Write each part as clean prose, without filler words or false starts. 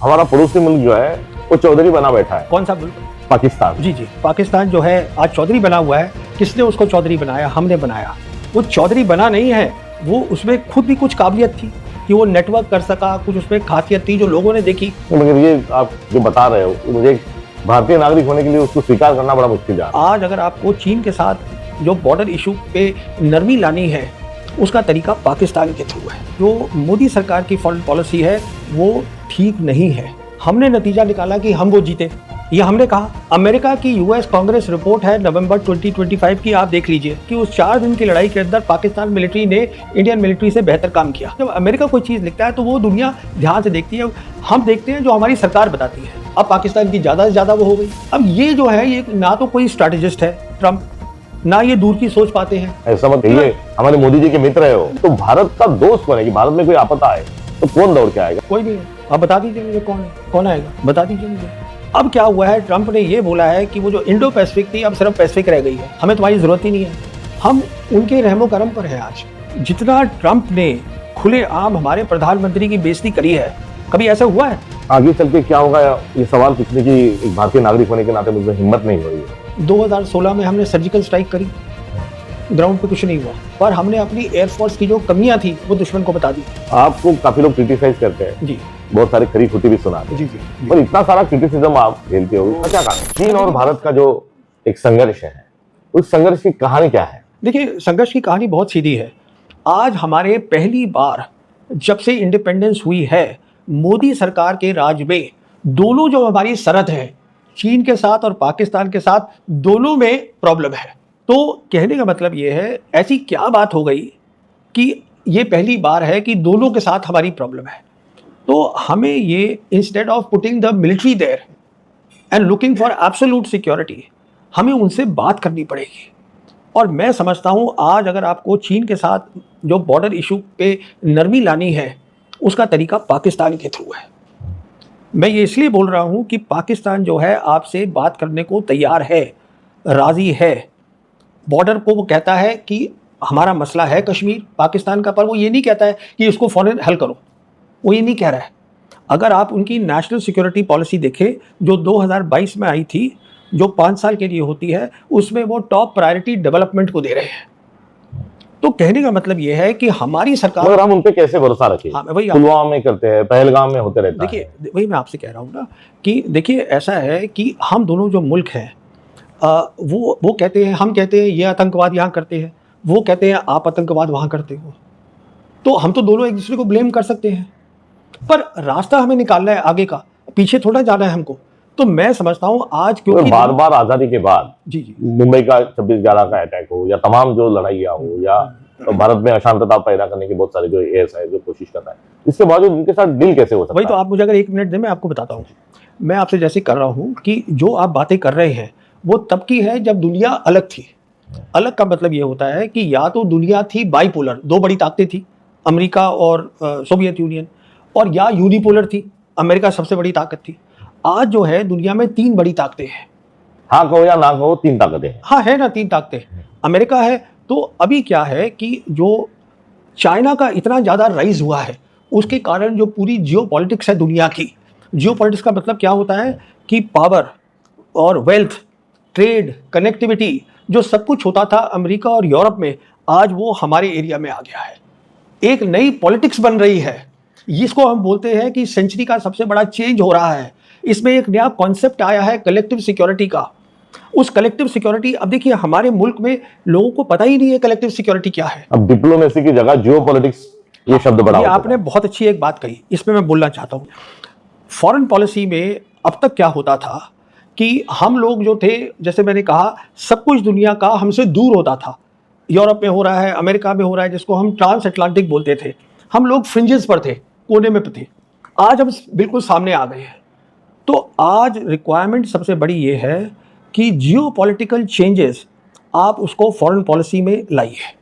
हमारा पड़ोसी मुल्क जो है वो चौधरी बना बैठा है। कौन सा मुल्क? पाकिस्तान। जी जी, पाकिस्तान जो है आज चौधरी बना हुआ है। किसने उसको चौधरी बनाया? हमने बनाया। वो चौधरी बना नहीं है, वो उसमें खुद भी कुछ काबिलियत थी कि वो नेटवर्क कर सका, कुछ उसमें खासियत थी जो लोगों ने देखी। मगर ये आप जो बता रहे हो, मुझे भारतीय नागरिक होने के लिए उसको स्वीकार करना बड़ा मुश्किल जा रहा है। आज अगर आपको चीन के साथ जो बॉर्डर इशू पे नरमी लानी है, उसका तरीका पाकिस्तान के थ्रू है। जो मोदी सरकार की फॉरेन पॉलिसी है वो ठीक नहीं है। हमने नतीजा निकाला कि हम वो जीते, ये हमने कहा। अमेरिका की यूएस कांग्रेस रिपोर्ट है नवंबर 2025 की, आप देख लीजिए कि उस 4 दिन की लड़ाई के अंदर पाकिस्तान मिलिट्री ने इंडियन मिलिट्री से बेहतर काम किया। जब अमेरिका कोई चीज़ लिखता है तो वो दुनिया ध्यान से देखती है, हम देखते हैं जो हमारी सरकार बताती है। अब पाकिस्तान की ज़्यादा से ज़्यादा वो हो गई। अब ये जो है, ये ना तो कोई स्ट्रैटेजिस्ट है ट्रम्प, ना ये दूर की सोच पाते हैं। ऐसा मत कहिए, हमारे मोदी जी के मित्र है वो। तो भारत का दोस्त कौन है कि भारत में कोई आपदा आए तो कौन दौड़ के आएगा? कोई नहीं है। अब बता दीजिए मुझे कौन है, कौन आएगा, बता दीजिए मुझे। अब क्या हुआ है, ट्रंप ने ये बोला है कि वो जो इंडो पैसिफिक थी अब सिर्फ पैसिफिक रह गई है, हमें तुम्हारी जरूरत ही नहीं है। हम उनके रहमो करम पर हैं आज। जितना ट्रंप ने खुलेआम हमारे प्रधानमंत्री की बेइज्जती करी है, कभी ऐसा हुआ है? आगे चल के क्या होगा ये सवाल पूछने की एक भारतीय नागरिक होने के नाते मुझे हिम्मत नहीं हो रही है। 2016 में हमने सर्जिकल स्ट्राइक करी, ग्राउंड पे कुछ नहीं हुआ, पर हमने अपनी एयरफोर्स की जो कमियां थी वो दुश्मन को बता दी। आपको काफी लोग क्रिटिसाइज करते हैं जी, बहुत सारे खरी खोटी भी सुनाते हैं। जी जी, और इतना सारा क्रिटिसिज्म आप झेलते हो, क्या कारण? चीन और भारत का जो एक संघर्ष है, उस संघर्ष की कहानी क्या है? देखिए, संघर्ष की कहानी बहुत सीधी है। आज हमारे पहली बार जब से इंडिपेंडेंस हुई है, मोदी सरकार के राज में दोनों जो हमारी सरहद है, चीन के साथ और पाकिस्तान के साथ, दोनों में प्रॉब्लम है। तो कहने का मतलब ये है, ऐसी क्या बात हो गई कि ये पहली बार है कि दोनों के साथ हमारी प्रॉब्लम है। तो हमें ये, instead of putting the military there and looking for absolute security, हमें उनसे बात करनी पड़ेगी। और मैं समझता हूँ आज अगर आपको चीन के साथ जो बॉर्डर इशू पे नरमी लानी है, उसका तरीका पाकिस्तान के थ्रू है। मैं ये इसलिए बोल रहा हूँ कि पाकिस्तान जो है आपसे बात करने को तैयार है, राज़ी है। बॉर्डर को वो कहता है कि हमारा मसला है कश्मीर पाकिस्तान का, पर वो ये नहीं कहता है कि इसको फौरन हल करो, वो ये नहीं कह रहा है। अगर आप उनकी नेशनल सिक्योरिटी पॉलिसी देखें जो 2022 में आई थी, जो 5 साल के लिए होती है, उसमें वो टॉप प्रायोरिटी डेवलपमेंट को दे रहे हैं। तो कहने का मतलब ये है कि हमारी सरकार, मगर हम उन पे कैसे भरोसा रखें? हाँ, वही पुलवामा में करते हैं, पहलगाम में होते रहता है। देखिए, वही मैं आपसे कह रहा हूँ ना कि देखिए ऐसा है कि हम दोनों जो मुल्क हैं, वो कहते हैं, हम कहते हैं ये आतंकवाद यहाँ करते हैं, वो कहते हैं आप आतंकवाद वहाँ करते हो। तो हम तो दोनों एक दूसरे को ब्लेम कर सकते हैं, पर रास्ता हमें निकालना है आगे का, पीछे थोड़ा जाना है हमको। तो मैं समझता हूँ आज क्योंकि बार बार आजादी के बाद जी जी, मुंबई का 26/11 का अटैक हो या तमाम जो लड़ाइयाँ हो या भारत में अशांतता पैदा करने की बहुत सारे जो एयर्स है जो कोशिश कर रहा है, इसके बावजूद उनके साथ डील कैसे हो सकता है? वही तो, आप मुझे अगर 1 मिनट दें मैं आपको बताता हूँ। मैं आपसे जैसे कर रहा हूँ कि जो आप बातें कर रहे हैं वो तब की है जब दुनिया अलग थी। अलग का मतलब ये होता है कि या तो दुनिया थी बाइपोलर, 2 बड़ी ताकतें थी, अमेरिका और सोवियत यूनियन, और या यूनिपोलर थी, अमेरिका सबसे बड़ी ताकत थी। आज जो है दुनिया में 3 बड़ी ताकतें हैं। हाँ कहो या ना कहो, 3 ताकतें हैं। हाँ है ना, 3 ताकतें। अमेरिका है, तो अभी क्या है कि जो चाइना का इतना ज़्यादा राइज हुआ है, उसके कारण जो पूरी जियोपॉलिटिक्स है दुनिया की, जियोपॉलिटिक्स का मतलब क्या होता है कि पावर और वेल्थ, ट्रेड, कनेक्टिविटी, जो सब कुछ होता था अमेरिका और यूरोप में, आज वो हमारे एरिया में आ गया है। एक नई पॉलिटिक्स बन रही है, जिसको हम बोलते हैं कि सेंचुरी का सबसे बड़ा चेंज हो रहा है। इसमें एक नया कॉन्सेप्ट आया है कलेक्टिव सिक्योरिटी का। उस कलेक्टिव सिक्योरिटी, अब देखिए हमारे मुल्क में लोगों को पता ही नहीं है कलेक्टिव सिक्योरिटी क्या है। अब डिप्लोमेसी की जगह जियोपॉलिटिक्स ये शब्द बड़ा ये होता आपने बहुत अच्छी एक बात कही, इसमें मैं बोलना चाहता हूँ। फॉरेन पॉलिसी में अब तक क्या होता था कि हम लोग जो थे, जैसे मैंने कहा, सब कुछ दुनिया का हमसे दूर होता था। यूरोप में हो रहा है, अमेरिका में हो रहा है, जिसको हम ट्रांस अटलांटिक बोलते थे। हम लोग फ्रिंजेस पर थे, कोने में थे। आज हम बिल्कुल सामने आ गए हैं। तो आज रिक्वायरमेंट सबसे बड़ी ये है कि जियोपॉलिटिकल चेंजेस आप उसको फॉरेन पॉलिसी में लाइए,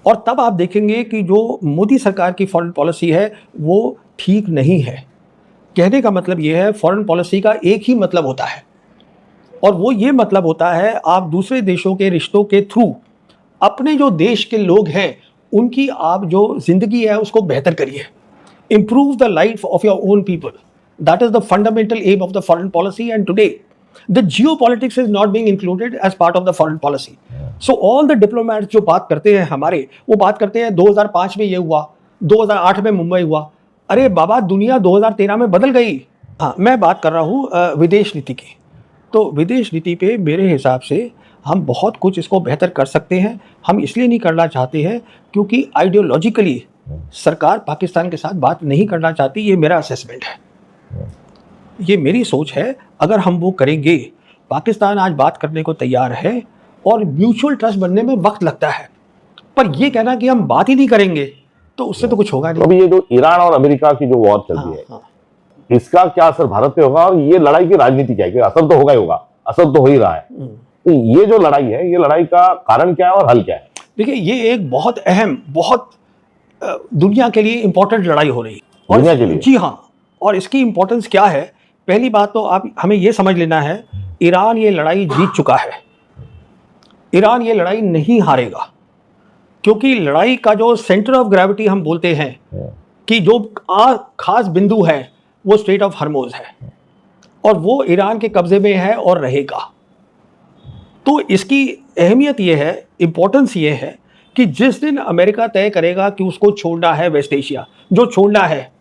और तब आप देखेंगे कि जो मोदी सरकार की फॉरेन पॉलिसी है वो ठीक नहीं है। कहने का मतलब ये है, फॉरेन पॉलिसी का एक ही मतलब होता है, और वो ये मतलब होता है आप दूसरे देशों के रिश्तों के थ्रू अपने जो देश के लोग हैं उनकी आप जो ज़िंदगी है उसको बेहतर करिए। Improve the life of your own people. That is the fundamental aim of the foreign policy, and today the geopolitics is not being included as part of the foreign policy. So all the diplomats जो बात करते हैं हमारे, वो बात करते हैं 2005 में ये हुआ, 2008 में मुंबई हुआ। अरे बाबा, दुनिया 2013 में बदल गई। हाँ, मैं बात कर रहा हूँ विदेश नीति की। तो विदेश नीति पे मेरे हिसाब से हम बहुत कुछ इसको बेहतर कर सकते हैं। हम इसलिए नहीं करना चाहते हैं क्योंकि आइडियोलॉजिकली सरकार पाकिस्तान के साथ बात नहीं करना चाहती। ये मेरा असेसमेंट है, ये मेरी सोच है। अगर हम वो करेंगे, पाकिस्तान आज बात करने को तैयार है और म्यूचुअल ट्रस्ट बनने में वक्त लगता है, पर ये कहना कि हम बात ही नहीं करेंगे तो उससे तो कुछ होगा नहीं। अभी ये जो ईरान और अमेरिका की जो वॉर चल रही है, इसका क्या असर भारत पे होगा, और ये लड़ाई की राजनीति क्या है? असर तो होगा ही होगा, असर तो हो ही रहा है। तो ये जो लड़ाई है, ये लड़ाई का कारण क्या है और हल क्या है? देखिए, ये एक बहुत अहम, बहुत दुनिया के लिए इंपॉर्टेंट लड़ाई हो रही है। और दुनिया के लिए? जी हाँ। और इसकी इंपॉर्टेंस क्या है? पहली बात तो आप हमें ये समझ लेना है, ईरान ये लड़ाई जीत चुका है। ईरान ये लड़ाई नहीं हारेगा, क्योंकि लड़ाई का जो सेंटर ऑफ ग्रेविटी हम बोलते हैं कि जो खास बिंदु है वो स्ट्रेट ऑफ हर्मुज है, और वो ईरान के कब्जे में है और रहेगा। तो इसकी अहमियत ये है, इंपॉर्टेंस ये है कि जिस दिन अमेरिका तय करेगा कि उसको छोड़ना है वेस्ट एशिया, जो छोड़ना है,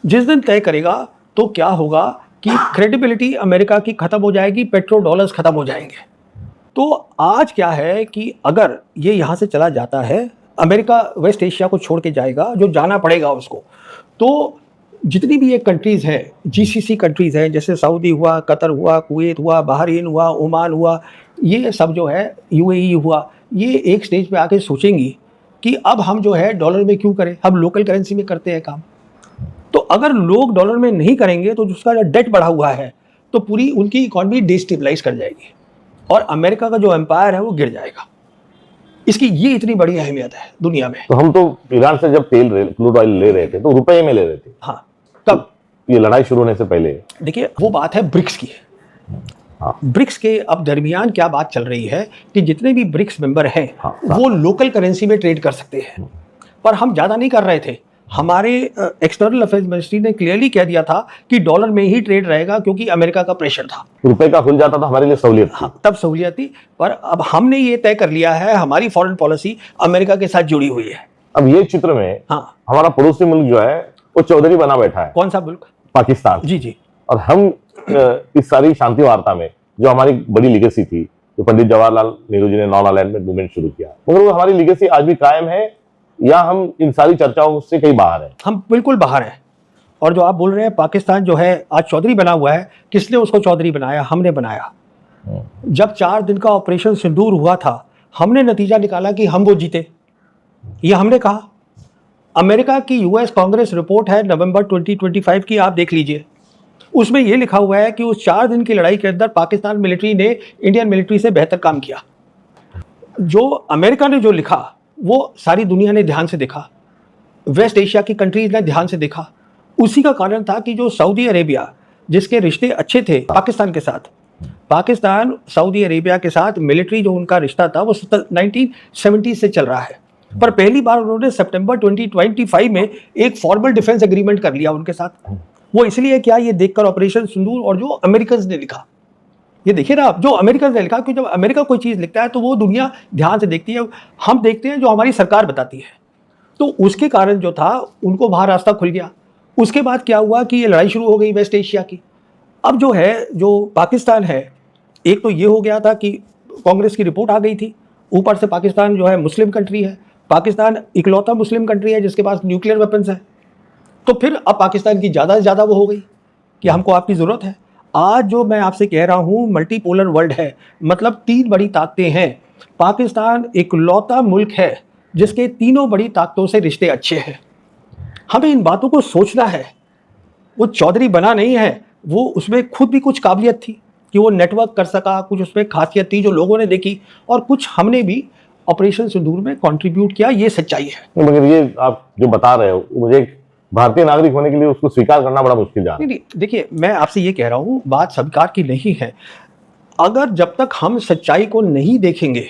जिस दिन तय करेगा, तो क्या होगा कि क्रेडिबिलिटी अमेरिका की खत्म हो जाएगी, पेट्रो डॉलर्स खत्म हो जाएंगे। तो आज क्या है कि अगर ये यहाँ से चला जाता है, अमेरिका वेस्ट एशिया को छोड़ के जाएगा, जो जाना पड़ेगा उसको, तो जितनी भी ये कंट्रीज़ हैं, जीसीसी कंट्रीज़ हैं, जैसे सऊदी हुआ, कतर हुआ, कुवैत हुआ, बहरीन हुआ, ओमान हुआ, ये सब जो है, यूएई हुआ, ये एक स्टेज पे आके सोचेंगी कि अब हम जो है डॉलर में क्यों करें, हम लोकल करेंसी में करते हैं काम। तो अगर लोग डॉलर में नहीं करेंगे तो जिसका जो डेट बढ़ा हुआ है, तो पूरी उनकी इकॉनमी डिस्टेबलाइज कर जाएगी और अमेरिका का जो एम्पायर है वो गिर जाएगा। इसकी ये इतनी बड़ी अहमियत है दुनिया में। तो हम तो ईरान से जब क्रूड ऑयल ले रहे थे तो रुपए में ले रहे थे। हाँ, कब? ये लड़ाई शुरू होने से पहले। देखिए, वो बात है ब्रिक्स की। हाँ। ब्रिक्स के अब दरमियान क्या बात चल रही है कि जितने भी ब्रिक्स मेंबर हैं, हाँ, वो लोकल करेंसी में ट्रेड कर सकते हैं, पर हम ज़्यादा नहीं कर रहे थे। हमारे एक्सटर्नल अफेयर्स मिनिस्ट्री ने क्लियरली कह दिया था कि डॉलर में ही ट्रेड रहेगा, क्योंकि अमेरिका का प्रेशर था। रुपए का खुल जाता था, हमारे लिए सहूलियत थी। हाँ, तब सहूलियत थी, पर अब हमने ये तय कर लिया है, हमारी फॉरेन पॉलिसी अमेरिका के साथ जुड़ी हुई है। अब ये चित्र में हाँ, हमारा पड़ोसी मुल्क जो है वो चौधरी बना बैठा है। कौन सा मुल्क? पाकिस्तान। जी जी। और हम इस सारी शांति वार्ता में, जो हमारी बड़ी लिगेसी थी, जो पंडित जवाहरलाल नेहरू जी ने नॉन अलाइनमेंट मूवमेंट शुरू किया, मगर वो हमारी लिगेसी आज भी कायम है, या हम इन सारी चर्चाओं से कहीं बाहर हैं? हम बिल्कुल बाहर हैं। और जो आप बोल रहे हैं, पाकिस्तान जो है आज चौधरी बना हुआ है, किसने उसको चौधरी बनाया? हमने बनाया। जब 4 दिन का ऑपरेशन सिंदूर हुआ था, हमने नतीजा निकाला कि हम वो जीते, ये हमने कहा। अमेरिका की यूएस कांग्रेस रिपोर्ट है नवंबर 2025 की, आप देख लीजिए। उसमें यह लिखा हुआ है कि उस 4 दिन की लड़ाई के अंदर पाकिस्तान मिलिट्री ने इंडियन मिलिट्री से बेहतर काम किया। जो अमेरिका ने जो लिखा वो सारी दुनिया ने ध्यान से देखा, वेस्ट एशिया की कंट्रीज ने ध्यान से देखा। उसी का कारण था कि जो सऊदी अरेबिया, जिसके रिश्ते अच्छे थे पाकिस्तान के साथ, पाकिस्तान सऊदी अरेबिया के साथ मिलिट्री जो उनका रिश्ता था वो 1970 से चल रहा है, पर पहली बार उन्होंने सितंबर 2025 में एक फॉर्मल डिफेंस एग्रीमेंट कर लिया उनके साथ। वो इसलिए क्या, ये देखकर ऑपरेशन सिंदूर और जो अमेरिकन ने लिखा, ये देखिए ना आप, जो अमेरिकन ने लिखा, कि जब अमेरिका कोई चीज़ लिखता है तो वो दुनिया ध्यान से देखती है, हम देखते हैं जो हमारी सरकार बताती है। तो उसके कारण जो था उनको बाहर रास्ता खुल गया। उसके बाद क्या हुआ कि ये लड़ाई शुरू हो गई वेस्ट एशिया की। अब जो है, जो पाकिस्तान है, एक तो ये हो गया था कि कांग्रेस की रिपोर्ट आ गई थी, ऊपर से पाकिस्तान जो है मुस्लिम कंट्री है, पाकिस्तान इकलौता मुस्लिम कंट्री है जिसके पास न्यूक्लियर वेपन्स है। तो फिर अब पाकिस्तान की ज़्यादा से ज़्यादा वो हो गई कि हमको आपकी ज़रूरत है। आज जो मैं आपसे कह रहा हूँ, मल्टीपोलर वर्ल्ड है, मतलब 3 बड़ी ताकतें हैं। पाकिस्तान इकलौता मुल्क है जिसके तीनों बड़ी ताकतों से रिश्ते अच्छे हैं। हमें इन बातों को सोचना है। वो चौधरी बना नहीं है, वो उसमें खुद भी कुछ काबिलियत थी कि वो नेटवर्क कर सका, कुछ उसमें खासियत थी जो लोगों ने देखी, और कुछ हमने भी ऑपरेशन सिंदूर में कंट्रीब्यूट किया। ये सच्चाई है। मगर ये आप जो बता रहे हो, मुझे एक भारतीय नागरिक होने के लिए उसको स्वीकार करना बड़ा मुश्किल जा रहा है। नहीं, देखिए, मैं आपसे ये कह रहा हूँ, बात स्वीकार की नहीं है। अगर जब तक हम सच्चाई को नहीं देखेंगे,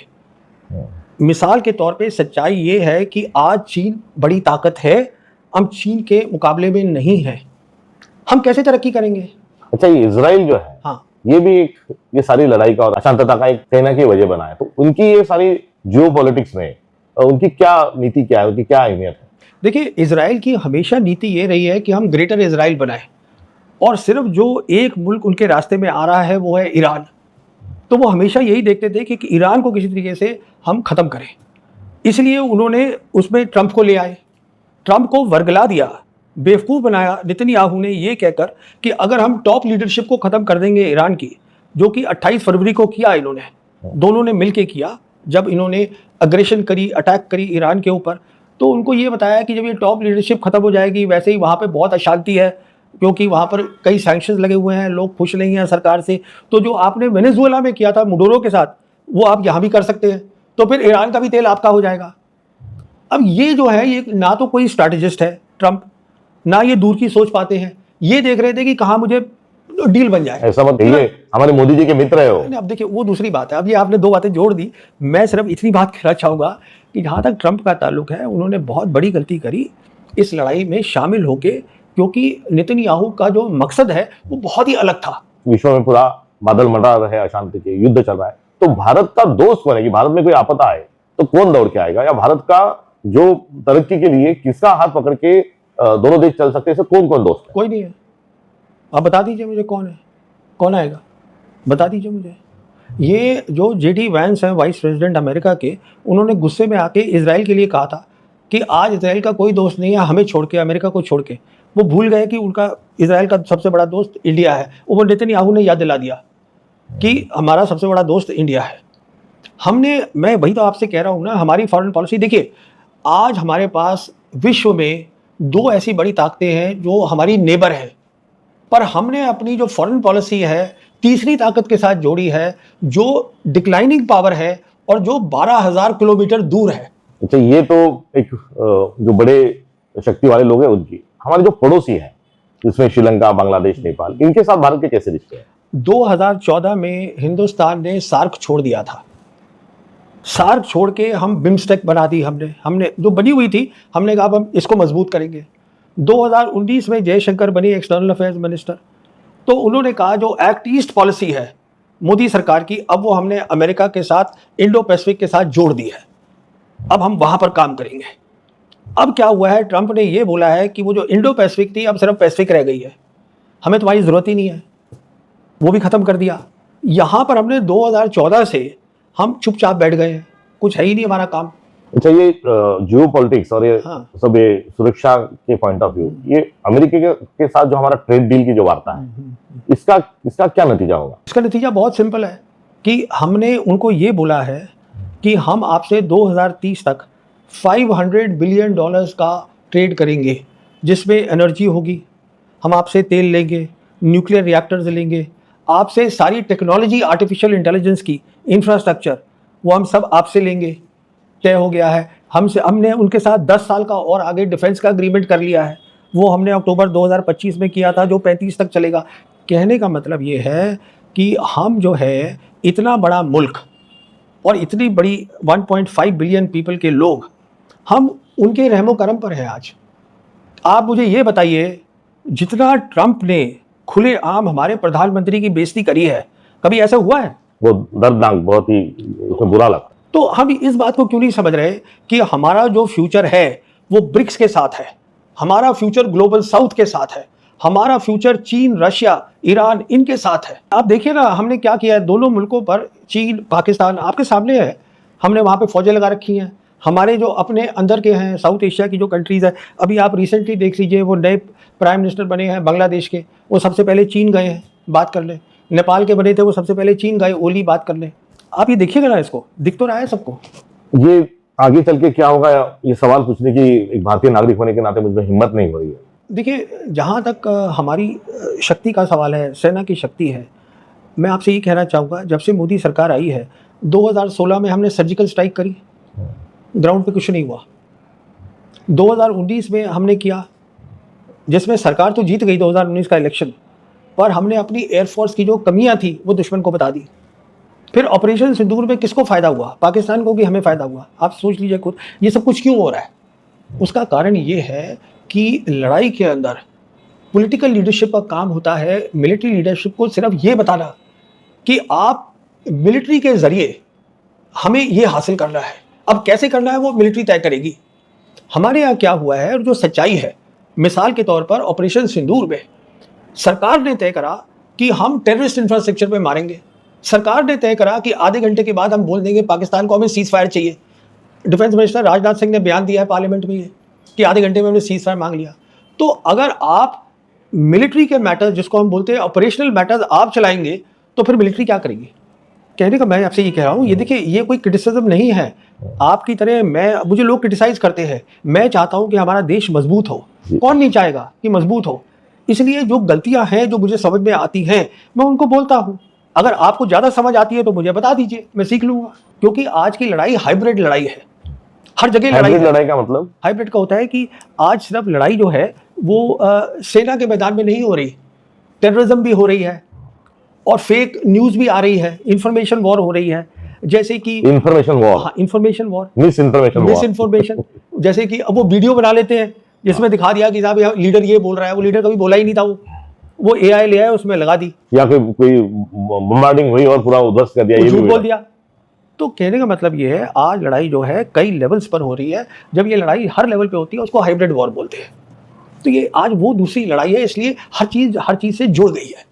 मिसाल के तौर पे सच्चाई ये है कि आज चीन बड़ी ताकत है, हम चीन के मुकाबले में नहीं है। हम कैसे तरक्की करेंगे? अच्छा, ये इजराइल जो है, हाँ, ये भी एक, ये सारी लड़ाई का और अशांतता का एक कहीं ना कहीं वजह बना है, तो उनकी ये सारी जियो पॉलिटिक्स में उनकी क्या नीति, क्या है, उनकी क्या अहमियत है? देखिए इजराइल की हमेशा नीति ये रही है कि हम ग्रेटर इजराइल बनाएं, और सिर्फ जो एक मुल्क उनके रास्ते में आ रहा है वो है ईरान। तो वो हमेशा यही देखते थे कि ईरान को किसी तरीके से हम ख़त्म करें, इसलिए उन्होंने उसमें ट्रंप को ले आए, ट्रंप को वर्गला दिया, बेवकूफ़ बनाया नेतन्याहू ने ये कहकर कि अगर हम टॉप लीडरशिप को ख़त्म कर देंगे ईरान की, जो कि 28 फरवरी को किया इन्होंने, दोनों ने मिलके किया, जब इन्होंने अग्रेशन करी, अटैक करी ईरान के ऊपर, तो उनको ये बताया कि जब ये टॉप लीडरशिप ख़त्म हो जाएगी, वैसे ही वहाँ पे बहुत अशांति है, क्योंकि वहाँ पर कई सैंक्शंस लगे हुए हैं, लोग खुश नहीं हैं सरकार से, तो जो आपने वेनेजुएला में किया था मुडोरो के साथ, वो आप यहाँ भी कर सकते हैं, तो फिर ईरान का भी तेल आपका हो जाएगा। अब ये जो है, ये ना तो कोई स्ट्रैटेजिस्ट है ट्रंप, ना ये दूर की सोच पाते हैं, ये देख रहे थे कि कहाँ मुझे डील बन जाए। ऐसा मत कहिए, हमारे मोदी जी के मित्र है वो। अब देखिए वो दूसरी बात है, अब ये आपने दो बातें जोड़ दी। मैं सिर्फ इतनी बात कहना चाहूँगा कि जहाँ तक ट्रंप का ताल्लुक है, उन्होंने बहुत बड़ी गलती करी इस लड़ाई में शामिल होके, क्योंकि नेतन्याहू का जो मकसद है वो बहुत ही अलग था। विश्व में पूरा बादल मंडरा रहे, अशांति के, युद्ध चल रहा है, तो भारत का दोस्त कौन है? कि भारत में कोई आपदा आए तो कौन दौड़ के आएगा, या भारत का जो तरक्की के लिए किसका हाथ पकड़ के दोनों देश चल सकते हैं, ऐसे कौन कौन दोस्त है? कोई नहीं है। आप बता दीजिए मुझे कौन है, कौन आएगा, बता दीजिए मुझे। ये जो जेडी वैंस हैं वाइस प्रेसिडेंट अमेरिका के, उन्होंने गुस्से में आके इजराइल के लिए कहा था कि आज इजराइल का कोई दोस्त नहीं है हमें छोड़ के, अमेरिका को छोड़ के। वो भूल गए कि उनका इजराइल का सबसे बड़ा दोस्त इंडिया है। वो नेतन्याहू ने याद दिला दिया कि हमारा सबसे बड़ा दोस्त इंडिया है। मैं वही तो आपसे कह रहा हूँ ना, हमारी फॉरेन पॉलिसी देखिए, आज हमारे पास विश्व में दो ऐसी बड़ी ताकतें हैं जो हमारी नेबर हैं, पर हमने अपनी जो फॉरेन पॉलिसी है तीसरी ताकत के साथ जोड़ी है, जो डिक्लाइनिंग पावर है और जो 12,000 किलोमीटर दूर है। अच्छा, ये तो एक जो बड़े शक्ति वाले लोग हैं उनकी, हमारे जो पड़ोसी हैं जिसमें श्रीलंका, बांग्लादेश, नेपाल, इनके साथ भारत के कैसे रिश्ते हैं? 2014 में हिंदुस्तान ने सार्क छोड़ दिया था। सार्क छोड़ के हम बिम्स्टेक बना दी, हमने जो बनी हुई थी, हमने कहा अब हम इसको मजबूत करेंगे। 2019 में जयशंकर बनी एक्सटर्नल अफेयर्स मिनिस्टर, तो उन्होंने कहा जो एक्ट ईस्ट पॉलिसी है मोदी सरकार की, अब वो हमने अमेरिका के साथ, इंडो पैसिफिक के साथ जोड़ दी है, अब हम वहाँ पर काम करेंगे। अब क्या हुआ है, ट्रंप ने ये बोला है कि वो जो इंडो पैसिफिक थी अब सिर्फ पैसिफिक रह गई है, हमें तुम्हारी ज़रूरत ही नहीं है, वो भी ख़त्म कर दिया। यहाँ पर हमने 2014 से हम चुपचाप बैठ गए हैं, कुछ है ही नहीं हमारा काम। अच्छा, ये जियो पॉलिटिक्स और ये सब, ये सुरक्षा के पॉइंट ऑफ व्यू, ये अमेरिका के साथ जो हमारा ट्रेड डील की जो वार्ता है, इसका क्या नतीजा होगा? इसका नतीजा बहुत सिंपल है कि हमने उनको ये बोला है कि हम आपसे 2030 तक $500 बिलियन का ट्रेड करेंगे, जिसमें एनर्जी होगी, हम आपसे तेल लेंगे, न्यूक्लियर रिएक्टर्स लेंगे, आपसे सारी टेक्नोलॉजी, आर्टिफिशियल इंटेलिजेंस की इंफ्रास्ट्रक्चर, वो हम सब आपसे लेंगे, तय हो गया है। हमने उनके साथ 10 साल का और आगे डिफेंस का एग्रीमेंट कर लिया है, वो हमने अक्टूबर 2025 में किया था, जो 35 तक चलेगा। कहने का मतलब ये है कि हम जो है इतना बड़ा मुल्क और इतनी बड़ी 1.5 बिलियन पीपल के लोग, हम उनके रहमो करम पर हैं आज। आप मुझे ये बताइए, जितना ट्रंप ने खुलेआम हमारे प्रधानमंत्री की बेइज्जती करी है, कभी ऐसा हुआ है? वो दर्दनाक, बहुत ही उसमें बुरा लगता। तो हम इस बात को क्यों नहीं समझ रहे कि हमारा जो फ्यूचर है वो ब्रिक्स के साथ है, हमारा फ्यूचर ग्लोबल साउथ के साथ है, हमारा फ्यूचर चीन, रशिया, ईरान, इनके साथ है। आप देखिए ना हमने क्या किया है, दोनों मुल्कों पर, चीन, पाकिस्तान आपके सामने है, हमने वहाँ पे फौजें लगा रखी हैं। हमारे जो अपने अंदर के हैं, साउथ एशिया की जो कंट्रीज़ है, अभी आप रिसेंटली देख लीजिए, वो नए प्राइम मिनिस्टर बने हैं बांग्लादेश के, वो सबसे पहले चीन गए हैं बात करने। नेपाल के बने थे, वो सबसे पहले चीन गए ओली बात करने। आप ये देखिएगा ना, इसको दिख तो रहा है सबको। ये आगे चल के क्या होगा, ये सवाल पूछने की एक भारतीय नागरिक होने के नाते मुझमें हिम्मत नहीं हो रही है। देखिए, जहाँ तक हमारी शक्ति का सवाल है, सेना की शक्ति है, मैं आपसे ये कहना चाहूँगा, जब से मोदी सरकार आई है, 2016 में हमने सर्जिकल स्ट्राइक करी, ग्राउंड पे कुछ नहीं हुआ। 2019 में हमने किया, जिसमें सरकार तो जीत गई 2019 का इलेक्शन, पर हमने अपनी एयरफोर्स की जो कमियां थी वो दुश्मन को बता दी। फिर ऑपरेशन सिंदूर में किसको फ़ायदा हुआ? पाकिस्तान को, कि हमें फ़ायदा हुआ? आप सोच लीजिए खुद, ये सब कुछ क्यों हो रहा है? उसका कारण ये है कि लड़ाई के अंदर पॉलिटिकल लीडरशिप का काम होता है मिलिट्री लीडरशिप को सिर्फ ये बताना कि आप मिलिट्री के जरिए हमें ये हासिल करना है, अब कैसे करना है वो मिलिट्री तय करेगी। हमारे यहाँ क्या हुआ है और जो सच्चाई है, मिसाल के तौर पर ऑपरेशन सिंदूर में सरकार ने तय करा कि हम टेररिस्ट इंफ्रास्ट्रक्चर पे मारेंगे। सरकार ने तय करा कि आधे घंटे के बाद हम बोल देंगे पाकिस्तान को हमें सीज फायर चाहिए। डिफेंस मिनिस्टर राजनाथ सिंह ने बयान दिया है पार्लियामेंट में ये कि आधे घंटे में हमने सीज फायर मांग लिया। तो अगर आप मिलिट्री के मैटर्स, जिसको हम बोलते हैं ऑपरेशनल मैटर्स, आप चलाएंगे तो फिर मिलिट्री क्या करेगी? कहने का मैं आपसे ये कह रहा हूँ, ये देखिए ये कोई क्रिटिसिज्म नहीं है आपकी तरह। मुझे लोग क्रिटिसाइज करते हैं, मैं चाहता हूँ कि हमारा देश मजबूत हो। कौन नहीं चाहेगा कि मजबूत हो? इसलिए जो गलतियां हैं जो मुझे समझ में आती हैं मैं उनको बोलता हूँ। अगर आपको ज़्यादा समझ आती है तो मुझे बता दीजिए, मैं सीख लूँगा। क्योंकि आज की लड़ाई हाइब्रिड लड़ाई है, हर जगह लड़ाई है। लड़ाई का मतलब हाइब्रिड का होता है कि आज सिर्फ लड़ाई जो है वो सेना के मैदान में नहीं हो रही, टेररिज्म भी हो रही है और फेक न्यूज़ भी आ रही है, इंफॉर्मेशन वॉर हो रही है। जैसे कि इंफॉर्मेशन वॉर, हाँ, इंफॉर्मेशन वॉर, मिस इन्फॉर्मेशन। जैसे कि अब वो वीडियो बना लेते हैं जिसमें दिखा दिया कि साहब लीडर ये बोल रहा है, वो लीडर कभी बोला ही नहीं था, वो AI ले आया उसमें लगा दी, या कोई बम्बार्डिंग हुई और पूरा उध्वस्त कर दिया, ये झूठ बोल दिया। तो कहने का मतलब ये है, आज लड़ाई जो है कई लेवल्स पर हो रही है। जब ये लड़ाई हर लेवल पे होती है उसको हाइब्रिड वॉर बोलते हैं। तो ये आज वो दूसरी लड़ाई है, इसलिए हर चीज से जुड़ गई है।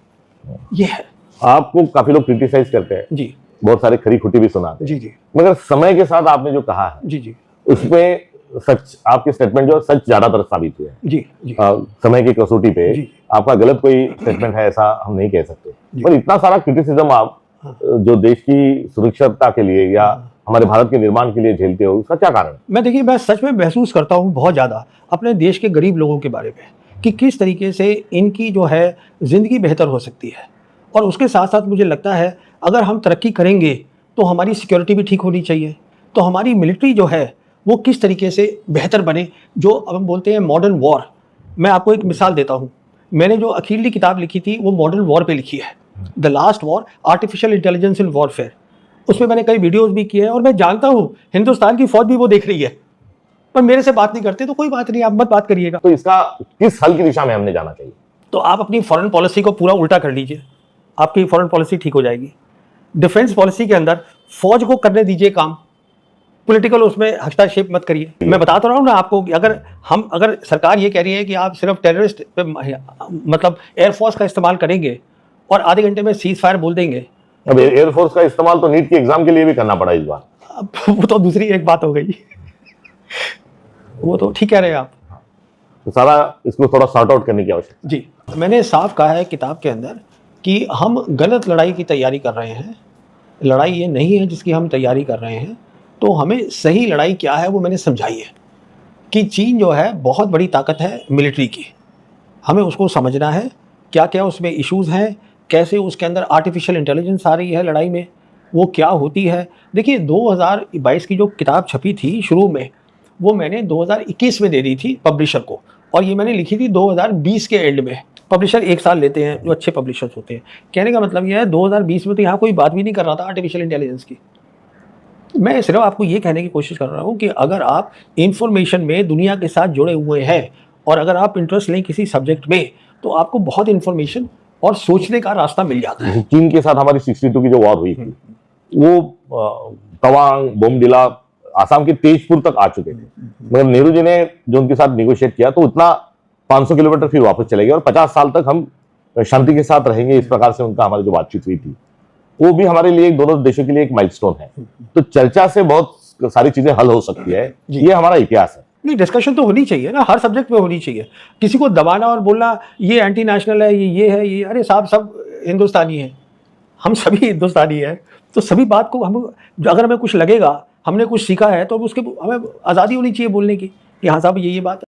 ये है। आपको काफी लोग क्रिटिसाइज करते हैं जी, बहुत सारे खरी खुटी भी सुनाते हैं, जी, मगर समय के साथ आपने जो कहा है जी, उसमें सच, आपके स्टेटमेंट जो सच ज्यादातर साबित हुए हैं। जी, जी, समय की कसौटी पे जी। आपका गलत कोई स्टेटमेंट है ऐसा हम नहीं कह सकते। पर इतना सारा क्रिटिसिज्म आप जो देश की सुरक्षितता के लिए या हमारे भारत के निर्माण के लिए झेलते हो, उसका क्या कारण है? मैं सच में महसूस करता हूँ बहुत ज़्यादा अपने देश के गरीब लोगों के बारे में कि किस तरीके से इनकी जो है ज़िंदगी बेहतर हो सकती है। और उसके साथ साथ मुझे लगता है अगर हम तरक्की करेंगे तो हमारी सिक्योरिटी भी ठीक होनी चाहिए। तो हमारी मिलिट्री जो है वो किस तरीके से बेहतर बने, जो अब हम बोलते हैं मॉडर्न वॉर। मैं आपको एक मिसाल देता हूँ, मैंने जो अखीरली किताब लिखी थी वो मॉडर्न वॉर पे लिखी है, the last war, artificial intelligence in warfare. उसमें मैंने कई वीडियोस भी किए हैं और मैं जानता हूँ हिंदुस्तान की फौज भी वो देख रही है, पर मेरे से बात नहीं करते। तो कोई बात नहीं, आप मत बात करिएगा। तो इसका किस हल की दिशा में हमने जाना चाहिए? तो आप अपनी फॉरेन पॉलिसी को पूरा उल्टा कर लीजिए, आपकी फॉरेन पॉलिसी ठीक हो जाएगी। डिफेंस पॉलिसी के अंदर फौज को करने दीजिए काम, पॉलिटिकल उसमें हस्तक्षेप मत करिए। मैं बता तो रहा हूँ ना आपको कि अगर सरकार ये कह रही है कि आप सिर्फ टेररिस्ट पे मतलब एयरफोर्स का इस्तेमाल करेंगे और आधे घंटे में सीज फायर बोल देंगे। अब एयरफोर्स का इस्तेमाल तो नीट के एग्जाम के लिए भी करना पड़ा इस बार। अब वो तो दूसरी एक बात हो गई, वो तो ठीक कह रहे हैं आप। तो सारा इसको थोड़ा सॉर्ट आउट करने की आवश्यकता जी, मैंने साफ कहा है किताब के अंदर कि हम गलत लड़ाई की तैयारी कर रहे हैं। लड़ाई ये नहीं है जिसकी हम तैयारी कर रहे हैं। तो हमें सही लड़ाई क्या है वो मैंने समझाई है कि चीन जो है बहुत बड़ी ताकत है मिलिट्री की, हमें उसको समझना है क्या क्या उसमें इश्यूज़ हैं, कैसे उसके अंदर आर्टिफिशियल इंटेलिजेंस आ रही है लड़ाई में, वो क्या होती है। देखिए 2022 की जो किताब छपी थी शुरू में, वो मैंने 2021 में दे दी थी पब्लिशर को, और ये मैंने लिखी थी 2020 के एंड में। पब्लिशर 1 साल लेते हैं जो अच्छे पब्लिशर्स होते हैं। कहने का मतलब यह है 2020 में तो यहाँ कोई बात भी नहीं कर रहा था आर्टिफिशियल इंटेलिजेंस की। मैं सिर्फ आपको ये कहने की कोशिश कर रहा हूँ कि अगर आप इंफॉर्मेशन में दुनिया के साथ जुड़े हुए हैं और अगर आप इंटरेस्ट लें किसी सब्जेक्ट में, तो आपको बहुत इंफॉर्मेशन और सोचने का रास्ता मिल जाता है। चीन के साथ हमारी 62 की जो वॉर हुई थी, वो तवांग, बोमडिला, आसाम के तेजपुर तक आ चुके थे, मगर नेहरू जी ने जो उनके साथ नेगोशिएट किया तो उतना 500 किलोमीटर फिर वापस चले गए और 50 साल तक हम शांति के साथ रहेंगे, इस प्रकार से उनका हमारी जो बातचीत हुई थी, वो भी हमारे लिए दोनों देशों के लिए एक माइलस्टोन है। तो चर्चा से बहुत सारी चीजें हल हो सकती है, ये हमारा इतिहास है। नहीं, डिस्कशन तो होनी चाहिए ना, हर सब्जेक्ट पे होनी चाहिए। किसी को दबाना और बोलना ये एंटी नेशनल है, ये है, ये, अरे साहब सब हिंदुस्तानी है, हम सभी हिंदुस्तानी है। तो सभी बात को हम, अगर हमें कुछ लगेगा, हमने कुछ सीखा है, तो उसके हमें आज़ादी होनी चाहिए बोलने की कि हाँ साहब ये बात है।